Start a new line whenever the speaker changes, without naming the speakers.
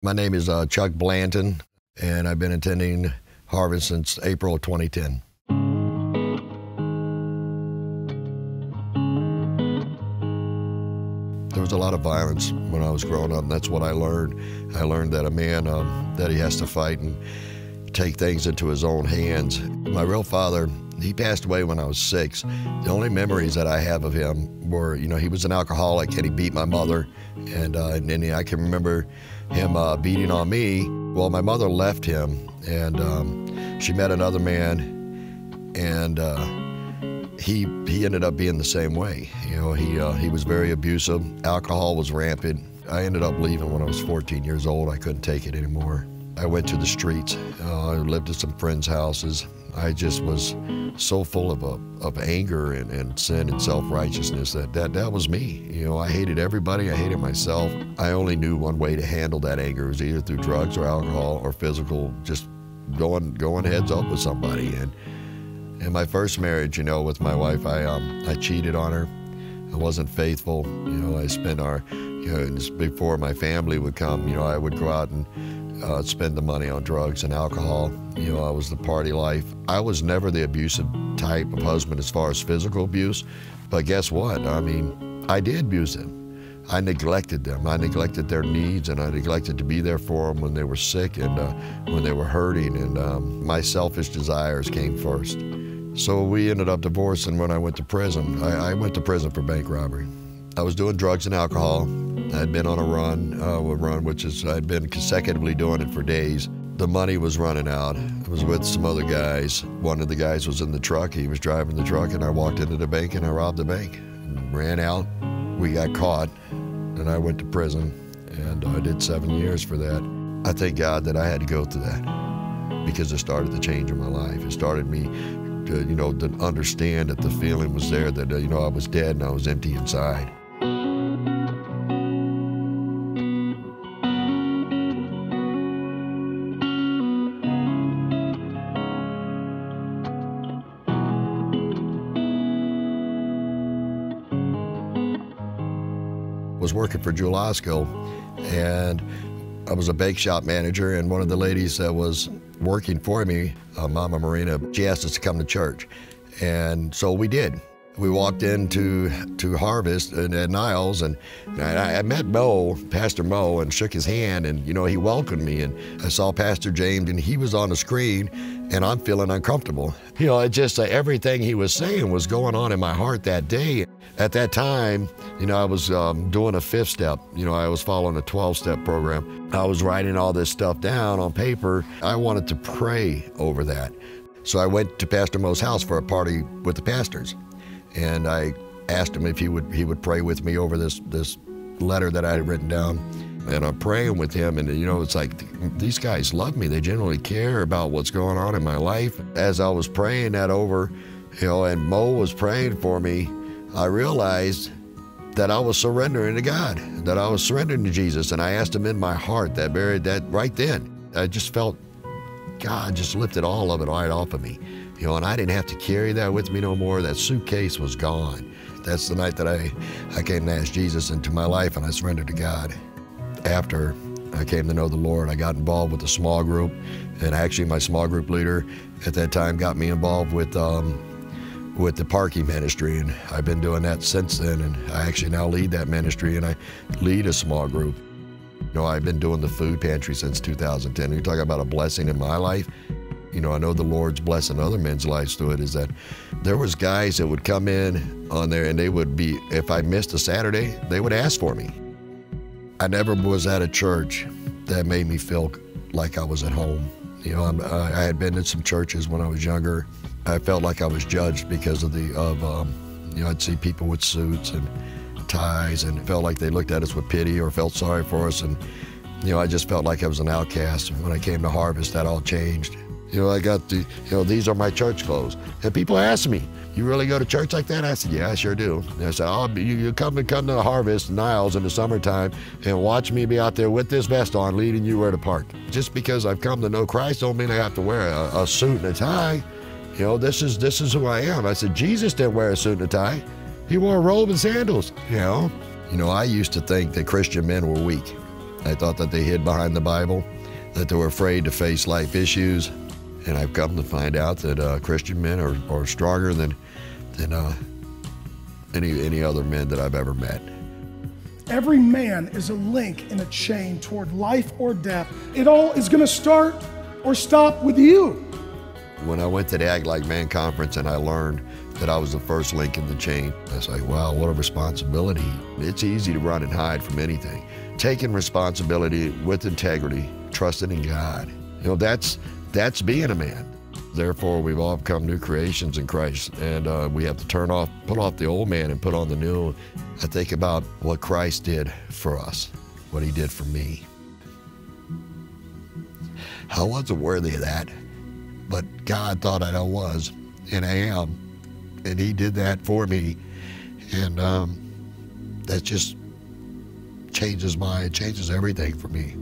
My name is Chuck Blanton, and I've been attending Harvest since April of 2010. There was a lot of violence when I was growing up, and that's what I learned. I learned that a man, that he has to fight and take things into his own hands. My real father, he passed away when I was 6. The only memories that I have of him were, he was an alcoholic and he beat my mother. And then I can remember him beating on me. Well, my mother left him and she met another man, and he ended up being the same way. He was very abusive. Alcohol was rampant. I ended up leaving when I was 14 years old. I couldn't take it anymore. I went to the streets. I lived at some friends' houses. I just was so full of anger and sin and self-righteousness that was me. I hated everybody. I hated myself. I only knew one way to handle that anger. It was either through drugs or alcohol or physical, just going heads up with somebody. And in my first marriage, with my wife, I cheated on her. I wasn't faithful. I spent before my family would come, I would go out and spend the money on drugs and alcohol. I was the party life. I was never the abusive type of husband as far as physical abuse, but guess what? I did abuse them. I neglected them. I neglected their needs, and I neglected to be there for them when they were sick and when they were hurting, and my selfish desires came first. So we ended up divorcing when I went to prison. I went to prison for bank robbery. I was doing drugs and alcohol. I'd been on a run, which is I'd been consecutively doing it for days. The money was running out. I was with some other guys. One of the guys was in the truck. He was driving the truck, and I walked into the bank and I robbed the bank. Ran out. We got caught, and I went to prison, and I did 7 years for that. I thank God that I had to go through that because it started the change in my life. It started me to understand that the feeling was there, that I was dead and I was empty inside. Was working for Jewel Osco, and I was a bake shop manager, and one of the ladies that was working for me, Mama Marina, she asked us to come to church, and so we did. We walked into Harvest at Niles, and I met Mo, Pastor Mo, and shook his hand, and he welcomed me, and I saw Pastor James, and he was on the screen, and I'm feeling uncomfortable. It just everything he was saying was going on in my heart that day. At that time, I was doing a 5th step. I was following a 12-step program. I was writing all this stuff down on paper. I wanted to pray over that. So I went to Pastor Mo's house for a party with the pastors. And I asked him if he would pray with me over this letter that I had written down. And I'm praying with him, and it's like, these guys love me. They genuinely care about what's going on in my life. As I was praying that over, and Mo was praying for me, I realized that I was surrendering to God, that I was surrendering to Jesus, and I asked him in my heart that right then. I just felt God just lifted all of it right off of me. And I didn't have to carry that with me no more. That suitcase was gone. That's the night that I came to ask Jesus into my life, and I surrendered to God. After I came to know the Lord, I got involved with a small group, and actually my small group leader at that time got me involved with the parking ministry, and I've been doing that since then, and I actually now lead that ministry, and I lead a small group. I've been doing the food pantry since 2010. You're talking about a blessing in my life. I know the Lord's blessing other men's lives through it, is that there was guys that would come in on there, and they would be, if I missed a Saturday, they would ask for me. I never was at a church that made me feel like I was at home. I had been in some churches when I was younger. I felt like I was judged because of I'd see people with suits and ties, and it felt like they looked at us with pity or felt sorry for us, and I just felt like I was an outcast. When I came to Harvest, that all changed. I got these are my church clothes, and people ask me, "You really go to church like that?" I said, "Yeah, I sure do." And I said, "Oh, you come to the Harvest Niles in the summertime and watch me be out there with this vest on, leading you where to park. Just because I've come to know Christ don't mean I have to wear a suit and a tie. This is who I am." I said, Jesus didn't wear a suit and a tie. He wore a robe and sandals. I used to think that Christian men were weak. I thought that they hid behind the Bible, that they were afraid to face life issues. And I've come to find out that Christian men are stronger than any other men that I've ever met.
Every man is a link in a chain toward life or death. It all is going to start or stop with you.
When I went to the Act Like Man conference and I learned that I was the first link in the chain, I was like, wow, what a responsibility. It's easy to run and hide from anything. Taking responsibility with integrity, trusting in God, that's being a man. Therefore, we've all become new creations in Christ, and we have to put off the old man and put on the new. I think about what Christ did for us, what he did for me. I wasn't worthy of that, but God thought I was, and I am, and he did that for me, and that just changes everything for me.